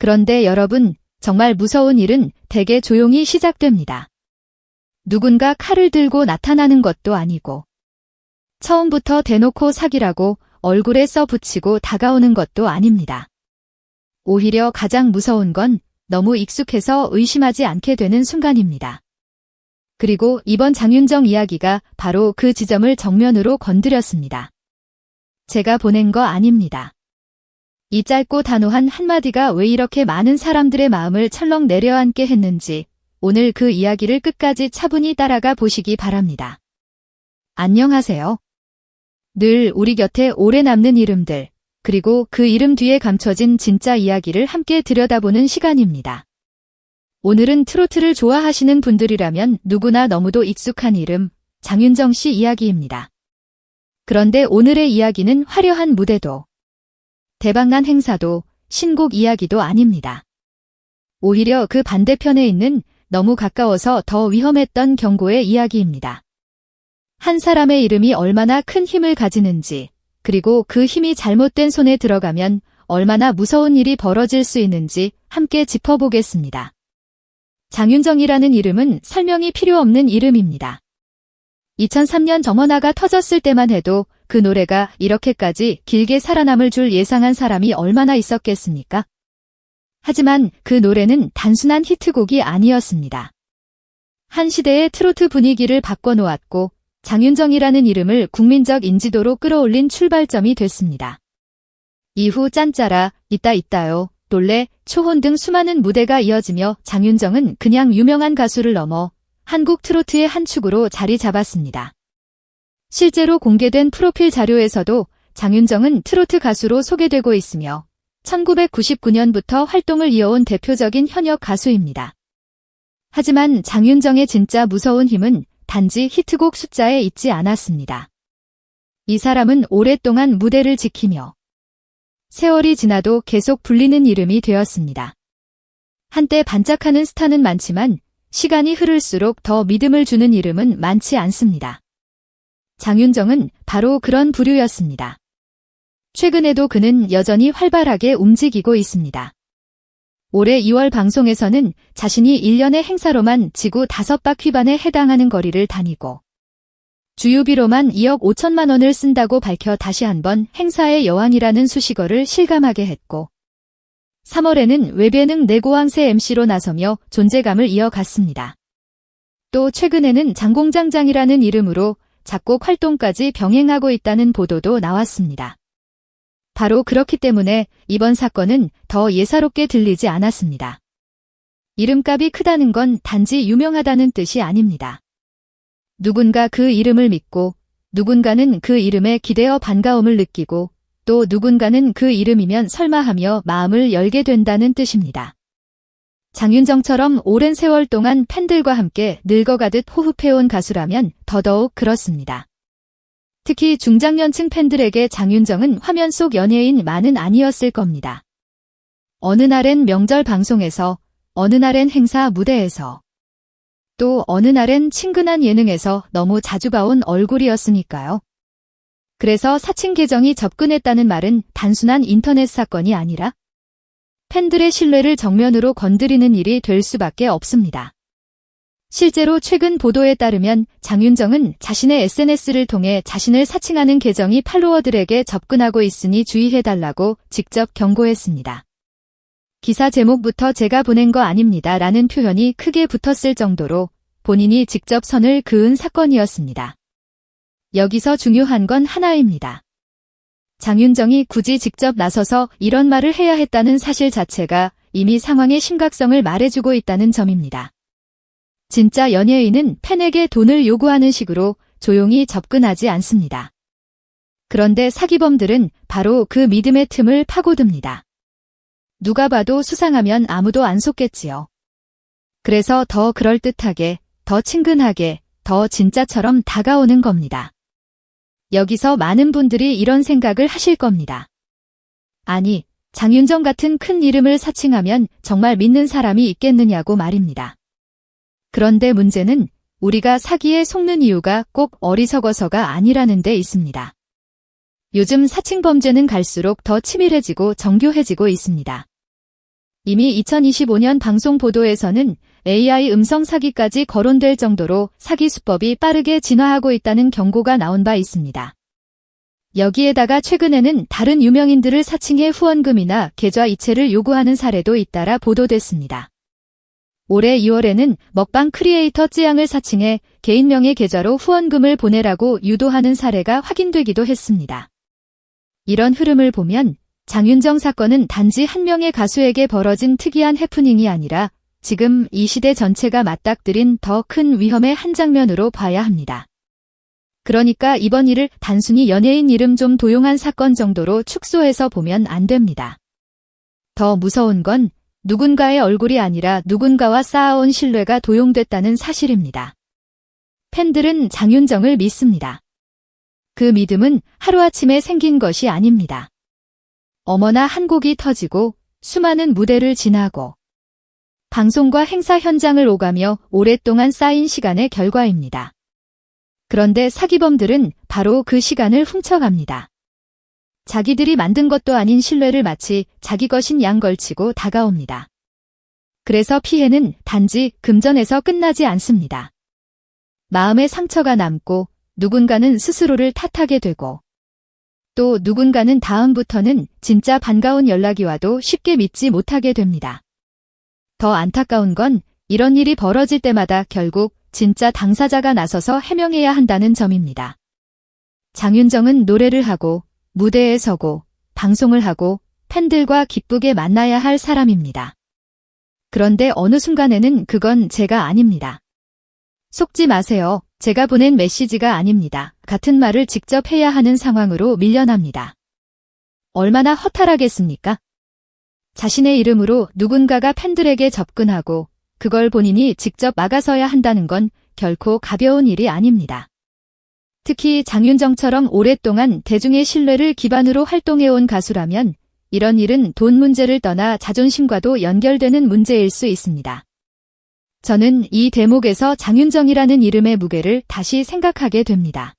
그런데 여러분, 정말 무서운 일은 대개 조용히 시작됩니다. 누군가 칼을 들고 나타나는 것도 아니고, 처음부터 대놓고 사기라고 얼굴에 써붙이고 다가오는 것도 아닙니다. 오히려 가장 무서운 건 너무 익숙해서 의심하지 않게 되는 순간입니다. 그리고 이번 장윤정 이야기가 바로 그 지점을 정면으로 건드렸습니다. 제가 보낸 거 아닙니다. 이 짧고 단호한 한마디가 왜 이렇게 많은 사람들의 마음을 철렁 내려앉게 했는지 오늘 그 이야기를 끝까지 차분히 따라가 보시기 바랍니다. 안녕하세요. 늘 우리 곁에 오래 남는 이름들, 그리고 그 이름 뒤에 감춰진 진짜 이야기를 함께 들여다보는 시간입니다. 오늘은 트로트를 좋아하시는 분들이라면 누구나 너무도 익숙한 이름, 장윤정 씨 이야기입니다. 그런데 오늘의 이야기는 화려한 무대도, 대박난 행사도, 신곡 이야기도 아닙니다. 오히려 그 반대편에 있는 너무 가까워서 더 위험했던 경고의 이야기입니다. 한 사람의 이름이 얼마나 큰 힘을 가지는지, 그리고 그 힘이 잘못된 손에 들어가면 얼마나 무서운 일이 벌어질 수 있는지 함께 짚어보겠습니다. 장윤정이라는 이름은 설명이 필요 없는 이름입니다. 2003년 점원화가 터졌을 때만 해도 그 노래가 이렇게까지 길게 살아남을 줄 예상한 사람이 얼마나 있었겠습니까? 하지만 그 노래는 단순한 히트곡이 아니었습니다. 한 시대의 트로트 분위기를 바꿔놓았고 장윤정이라는 이름을 국민적 인지도로 끌어올린 출발점이 됐습니다. 이후 짠짜라, 있다 있다요, 놀래, 초혼 등 수많은 무대가 이어지며 장윤정은 그냥 유명한 가수를 넘어 한국 트로트의 한 축으로 자리 잡았습니다. 실제로 공개된 프로필 자료에서도 장윤정은 트로트 가수로 소개되고 있으며 1999년부터 활동을 이어온 대표적인 현역 가수입니다. 하지만 장윤정의 진짜 무서운 힘은 단지 히트곡 숫자에 있지 않았습니다. 이 사람은 오랫동안 무대를 지키며 세월이 지나도 계속 불리는 이름이 되었습니다. 한때 반짝하는 스타는 많지만 시간이 흐를수록 더 믿음을 주는 이름은 많지 않습니다. 장윤정은 바로 그런 부류였습니다. 최근에도 그는 여전히 활발하게 움직이고 있습니다. 올해 2월 방송에서는 자신이 1년의 행사로만 지구 5바퀴반에 해당하는 거리를 다니고 주유비로만 2억 5천만 원을 쓴다고 밝혀 다시 한번 행사의 여왕이라는 수식어를 실감하게 했고 3월에는 외배능 내고왕새 MC로 나서며 존재감을 이어갔습니다. 또 최근에는 장공장장이라는 이름으로 작곡 활동까지 병행하고 있다는 보도도 나왔습니다. 바로 그렇기 때문에 이번 사건은 더 예사롭게 들리지 않았습니다. 이름값이 크다는 건 단지 유명하다는 뜻이 아닙니다. 누군가 그 이름을 믿고 누군가는 그 이름에 기대어 반가움을 느끼고 또 누군가는 그 이름이면 설마하며 마음을 열게 된다는 뜻입니다. 장윤정처럼 오랜 세월 동안 팬들과 함께 늙어가듯 호흡해온 가수라면 더더욱 그렇습니다. 특히 중장년층 팬들에게 장윤정은 화면 속 연예인만은 아니었을 겁니다. 어느 날엔 명절 방송에서, 어느 날엔 행사 무대에서, 또 어느 날엔 친근한 예능에서 너무 자주 봐온 얼굴이었으니까요. 그래서 사칭 계정이 접근했다는 말은 단순한 인터넷 사건이 아니라 팬들의 신뢰를 정면으로 건드리는 일이 될 수밖에 없습니다. 실제로 최근 보도에 따르면 장윤정은 자신의 SNS를 통해 자신을 사칭하는 계정이 팔로워들에게 접근하고 있으니 주의해달라고 직접 경고했습니다. 기사 제목부터 제가 보낸 거 아닙니다 라는 표현이 크게 붙었을 정도로 본인이 직접 선을 그은 사건이었습니다. 여기서 중요한 건 하나입니다. 장윤정이 굳이 직접 나서서 이런 말을 해야 했다는 사실 자체가 이미 상황의 심각성을 말해주고 있다는 점입니다. 진짜 연예인은 팬에게 돈을 요구하는 식으로 조용히 접근하지 않습니다. 그런데 사기범들은 바로 그 믿음의 틈을 파고듭니다. 누가 봐도 수상하면 아무도 안 속겠지요. 그래서 더 그럴듯하게, 더 친근하게, 더 진짜처럼 다가오는 겁니다. 여기서 많은 분들이 이런 생각을 하실 겁니다. 아니, 장윤정 같은 큰 이름을 사칭하면 정말 믿는 사람이 있겠느냐고 말입니다. 그런데 문제는 우리가 사기에 속는 이유가 꼭 어리석어서가 아니라는 데 있습니다. 요즘 사칭 범죄는 갈수록 더 치밀해지고 정교해지고 있습니다. 이미 2025년 방송 보도에서는 AI 음성 사기까지 거론될 정도로 사기 수법이 빠르게 진화하고 있다는 경고가 나온 바 있습니다. 여기에다가 최근에는 다른 유명인들을 사칭해 후원금이나 계좌 이체를 요구하는 사례도 잇따라 보도됐습니다. 올해 2월에는 먹방 크리에이터 쯔양을 사칭해 개인명의 계좌로 후원금을 보내라고 유도하는 사례가 확인되기도 했습니다. 이런 흐름을 보면 장윤정 사건은 단지 한 명의 가수에게 벌어진 특이한 해프닝이 아니라 지금 이 시대 전체가 맞닥뜨린 더 큰 위험의 한 장면으로 봐야 합니다. 그러니까 이번 일을 단순히 연예인 이름 좀 도용한 사건 정도로 축소해서 보면 안 됩니다. 더 무서운 건 누군가의 얼굴이 아니라 누군가와 쌓아온 신뢰가 도용됐다는 사실입니다. 팬들은 장윤정을 믿습니다. 그 믿음은 하루아침에 생긴 것이 아닙니다. 어머나 한 곡이 터지고 수많은 무대를 지나고 방송과 행사 현장을 오가며 오랫동안 쌓인 시간의 결과입니다. 그런데 사기범들은 바로 그 시간을 훔쳐갑니다. 자기들이 만든 것도 아닌 신뢰를 마치 자기 것인 양 걸치고 다가옵니다. 그래서 피해는 단지 금전에서 끝나지 않습니다. 마음의 상처가 남고 누군가는 스스로를 탓하게 되고 또 누군가는 다음부터는 진짜 반가운 연락이 와도 쉽게 믿지 못하게 됩니다. 더 안타까운 건 이런 일이 벌어질 때마다 결국 진짜 당사자가 나서서 해명해야 한다는 점입니다. 장윤정은 노래를 하고 무대에 서고 방송을 하고 팬들과 기쁘게 만나야 할 사람입니다. 그런데 어느 순간에는 그건 제가 아닙니다. 속지 마세요. 제가 보낸 메시지가 아닙니다. 같은 말을 직접 해야 하는 상황으로 밀려납니다. 얼마나 허탈하겠습니까? 자신의 이름으로 누군가가 팬들에게 접근하고 그걸 본인이 직접 막아서야 한다는 건 결코 가벼운 일이 아닙니다. 특히 장윤정처럼 오랫동안 대중의 신뢰를 기반으로 활동해온 가수라면 이런 일은 돈 문제를 떠나 자존심과도 연결되는 문제일 수 있습니다. 저는 이 대목에서 장윤정이라는 이름의 무게를 다시 생각하게 됩니다.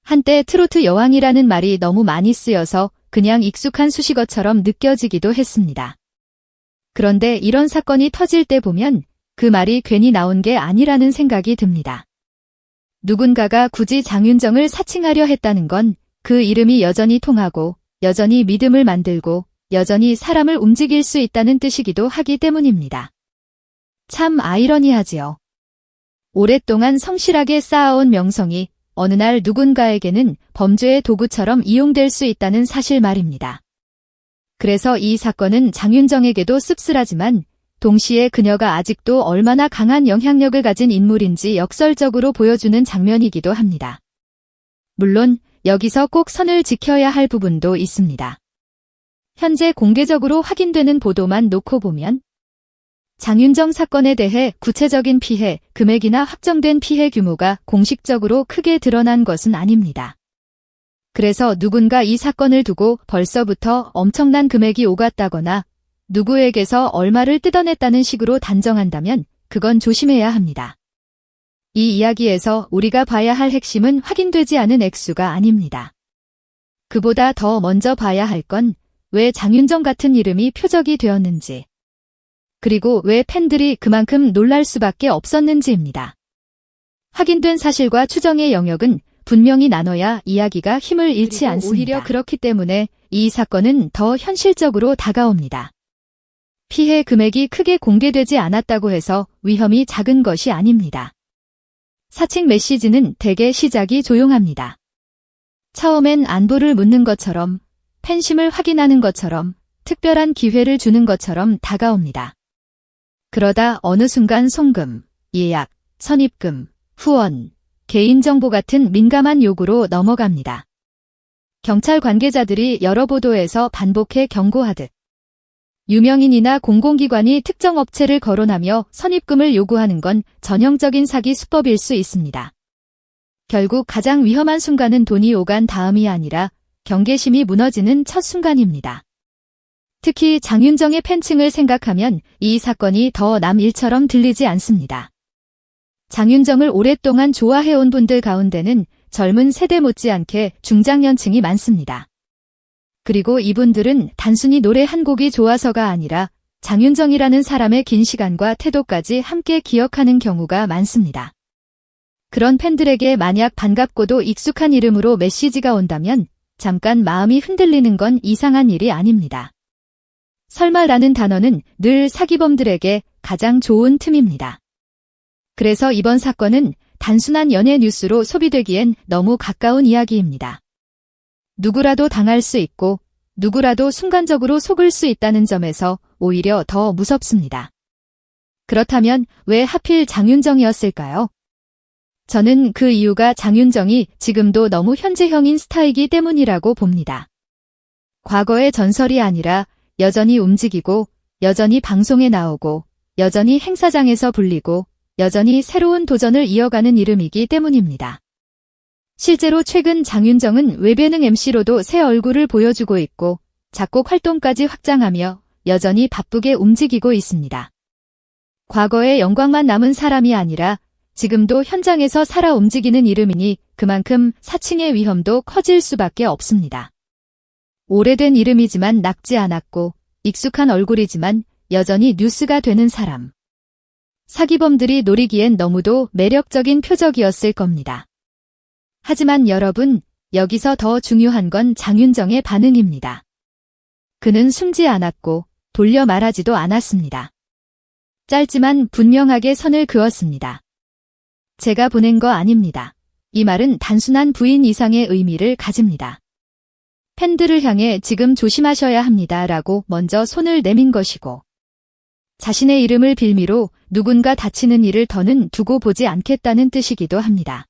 한때 트로트 여왕이라는 말이 너무 많이 쓰여서 그냥 익숙한 수식어처럼 느껴지기도 했습니다. 그런데 이런 사건이 터질 때 보면 그 말이 괜히 나온 게 아니라는 생각이 듭니다. 누군가가 굳이 장윤정을 사칭하려 했다는 건 그 이름이 여전히 통하고 여전히 믿음을 만들고 여전히 사람을 움직일 수 있다는 뜻이기도 하기 때문입니다. 참 아이러니하지요. 오랫동안 성실하게 쌓아온 명성이 어느 날 누군가에게는 범죄의 도구처럼 이용될 수 있다는 사실 말입니다. 그래서 이 사건은 장윤정에게도 씁쓸하지만 동시에 그녀가 아직도 얼마나 강한 영향력을 가진 인물인지 역설적으로 보여주는 장면이기도 합니다. 물론 여기서 꼭 선을 지켜야 할 부분도 있습니다. 현재 공개적으로 확인되는 보도만 놓고 보면 장윤정 사건에 대해 구체적인 피해, 금액이나 확정된 피해 규모가 공식적으로 크게 드러난 것은 아닙니다. 그래서 누군가 이 사건을 두고 벌써부터 엄청난 금액이 오갔다거나 누구에게서 얼마를 뜯어냈다는 식으로 단정한다면 그건 조심해야 합니다. 이 이야기에서 우리가 봐야 할 핵심은 확인되지 않은 액수가 아닙니다. 그보다 더 먼저 봐야 할 건 왜 장윤정 같은 이름이 표적이 되었는지, 그리고 왜 팬들이 그만큼 놀랄 수밖에 없었는지입니다. 확인된 사실과 추정의 영역은 분명히 나눠야 이야기가 힘을 잃지 않습니다. 오히려 그렇기 때문에 이 사건은 더 현실적으로 다가옵니다. 피해 금액이 크게 공개되지 않았다고 해서 위험이 작은 것이 아닙니다. 사칭 메시지는 대개 시작이 조용합니다. 처음엔 안부를 묻는 것처럼, 팬심을 확인하는 것처럼, 특별한 기회를 주는 것처럼 다가옵니다. 그러다 어느 순간 송금, 예약, 선입금, 후원, 개인정보 같은 민감한 요구로 넘어갑니다. 경찰 관계자들이 여러 보도에서 반복해 경고하듯 유명인이나 공공기관이 특정 업체를 거론하며 선입금을 요구하는 건 전형적인 사기 수법일 수 있습니다. 결국 가장 위험한 순간은 돈이 오간 다음이 아니라 경계심이 무너지는 첫 순간입니다. 특히 장윤정의 팬층을 생각하면 이 사건이 더 남 일처럼 들리지 않습니다. 장윤정을 오랫동안 좋아해온 분들 가운데는 젊은 세대 못지않게 중장년층이 많습니다. 그리고 이분들은 단순히 노래 한 곡이 좋아서가 아니라 장윤정이라는 사람의 긴 시간과 태도까지 함께 기억하는 경우가 많습니다. 그런 팬들에게 만약 반갑고도 익숙한 이름으로 메시지가 온다면 잠깐 마음이 흔들리는 건 이상한 일이 아닙니다. 설마라는 단어는 늘 사기범들에게 가장 좋은 틈입니다. 그래서 이번 사건은 단순한 연예 뉴스로 소비되기엔 너무 가까운 이야기입니다. 누구라도 당할 수 있고 누구라도 순간적으로 속을 수 있다는 점에서 오히려 더 무섭습니다. 그렇다면 왜 하필 장윤정이었을까요? 저는 그 이유가 장윤정이 지금도 너무 현재형인 스타이기 때문이라고 봅니다. 과거의 전설이 아니라 여전히 움직이고 여전히 방송에 나오고 여전히 행사장에서 불리고 여전히 새로운 도전을 이어가는 이름이기 때문입니다. 실제로 최근 장윤정은 외배능 MC로도 새 얼굴을 보여주고 있고 작곡 활동까지 확장하며 여전히 바쁘게 움직이고 있습니다. 과거의 영광만 남은 사람이 아니라 지금도 현장에서 살아 움직이는 이름이니 그만큼 사칭의 위험도 커질 수밖에 없습니다. 오래된 이름이지만 낡지 않았고 익숙한 얼굴이지만 여전히 뉴스가 되는 사람. 사기범들이 노리기엔 너무도 매력적인 표적이었을 겁니다. 하지만 여러분, 여기서 더 중요한 건 장윤정의 반응입니다. 그는 숨지 않았고 돌려 말하지도 않았습니다. 짧지만 분명하게 선을 그었습니다. 제가 보낸 거 아닙니다. 이 말은 단순한 부인 이상의 의미를 가집니다. 팬들을 향해 지금 조심하셔야 합니다. 라고 먼저 손을 내민 것이고 자신의 이름을 빌미로 누군가 다치는 일을 더는 두고 보지 않겠다는 뜻이기도 합니다.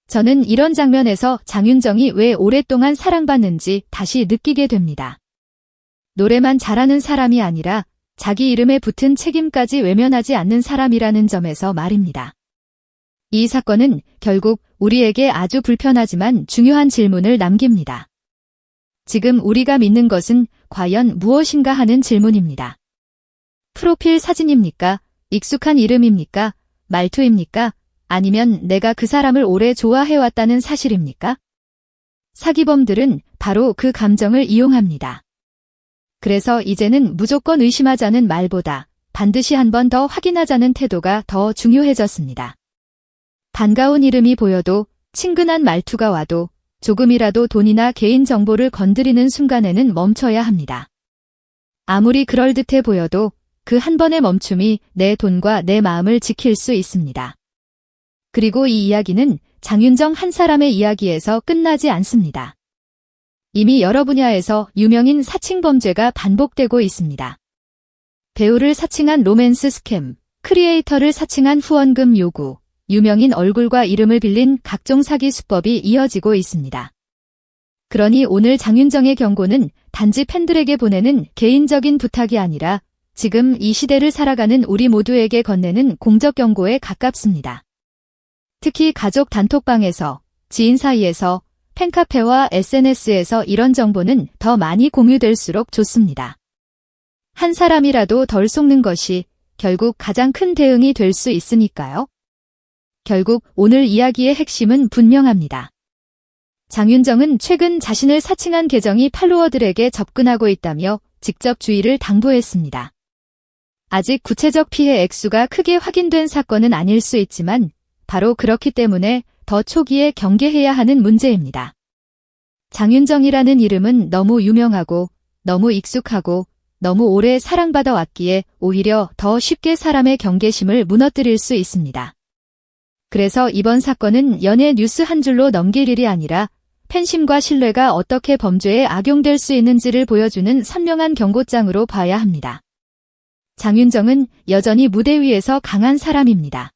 저는 이런 장면에서 장윤정이 왜 오랫동안 사랑받는지 다시 느끼게 됩니다. 노래만 잘하는 사람이 아니라 자기 이름에 붙은 책임까지 외면하지 않는 사람이라는 점에서 말입니다. 이 사건은 결국 우리에게 아주 불편하지만 중요한 질문을 남깁니다. 지금 우리가 믿는 것은 과연 무엇인가 하는 질문입니다. 프로필 사진입니까? 익숙한 이름입니까? 말투입니까? 아니면 내가 그 사람을 오래 좋아해왔다는 사실입니까? 사기범들은 바로 그 감정을 이용합니다. 그래서 이제는 무조건 의심하자는 말보다 반드시 한 번 더 확인하자는 태도가 더 중요해졌습니다. 반가운 이름이 보여도 친근한 말투가 와도 조금이라도 돈이나 개인정보를 건드리는 순간에는 멈춰야 합니다. 아무리 그럴듯해 보여도 그 한 번의 멈춤이 내 돈과 내 마음을 지킬 수 있습니다. 그리고 이 이야기는 장윤정 한 사람의 이야기에서 끝나지 않습니다. 이미 여러 분야에서 유명인 사칭 범죄가 반복되고 있습니다. 배우를 사칭한 로맨스 스캠, 크리에이터를 사칭한 후원금 요구, 유명인 얼굴과 이름을 빌린 각종 사기 수법이 이어지고 있습니다. 그러니 오늘 장윤정의 경고는 단지 팬들에게 보내는 개인적인 부탁이 아니라 지금 이 시대를 살아가는 우리 모두에게 건네는 공적 경고에 가깝습니다. 특히 가족 단톡방에서, 지인 사이에서, 팬카페와 SNS에서 이런 정보는 더 많이 공유될수록 좋습니다. 한 사람이라도 덜 속는 것이 결국 가장 큰 대응이 될 수 있으니까요. 결국 오늘 이야기의 핵심은 분명합니다. 장윤정은 최근 자신을 사칭한 계정이 팔로워들에게 접근하고 있다며 직접 주의를 당부했습니다. 아직 구체적 피해 액수가 크게 확인된 사건은 아닐 수 있지만 바로 그렇기 때문에 더 초기에 경계해야 하는 문제입니다. 장윤정이라는 이름은 너무 유명하고 너무 익숙하고 너무 오래 사랑받아 왔기에 오히려 더 쉽게 사람의 경계심을 무너뜨릴 수 있습니다. 그래서 이번 사건은 연예 뉴스 한 줄로 넘길 일이 아니라 팬심과 신뢰가 어떻게 범죄에 악용될 수 있는지를 보여주는 선명한 경고장으로 봐야 합니다. 장윤정은 여전히 무대 위에서 강한 사람입니다.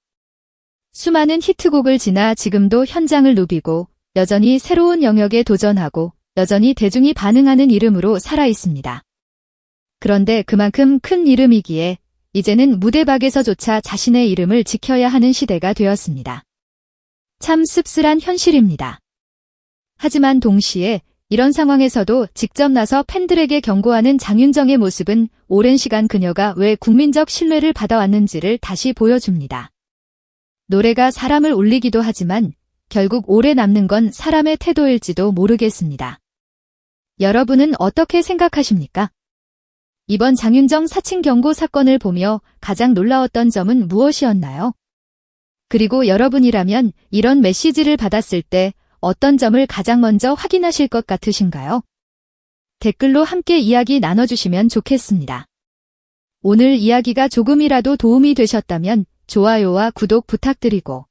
수많은 히트곡을 지나 지금도 현장을 누비고 여전히 새로운 영역에 도전하고 여전히 대중이 반응하는 이름으로 살아있습니다. 그런데 그만큼 큰 이름이기에 이제는 무대박에서조차 자신의 이름을 지켜야 하는 시대가 되었습니다. 참 씁쓸한 현실입니다. 하지만 동시에 이런 상황에서도 직접 나서 팬들에게 경고하는 장윤정의 모습은 오랜 시간 그녀가 왜 국민적 신뢰를 받아왔는지를 다시 보여줍니다. 노래가 사람을 울리기도 하지만 결국 오래 남는 건 사람의 태도일지도 모르겠습니다. 여러분은 어떻게 생각하십니까? 이번 장윤정 사칭 경고 사건을 보며 가장 놀라웠던 점은 무엇이었나요? 그리고 여러분이라면 이런 메시지를 받았을 때 어떤 점을 가장 먼저 확인하실 것 같으신가요? 댓글로 함께 이야기 나눠주시면 좋겠습니다. 오늘 이야기가 조금이라도 도움이 되셨다면 좋아요와 구독 부탁드리고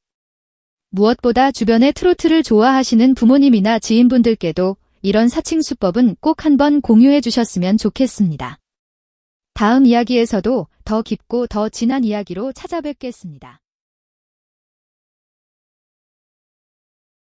무엇보다 주변의 트로트를 좋아하시는 부모님이나 지인분들께도 이런 사칭 수법은 꼭 한번 공유해 주셨으면 좋겠습니다. 다음 이야기에서도 더 깊고 더 진한 이야기로 찾아뵙겠습니다.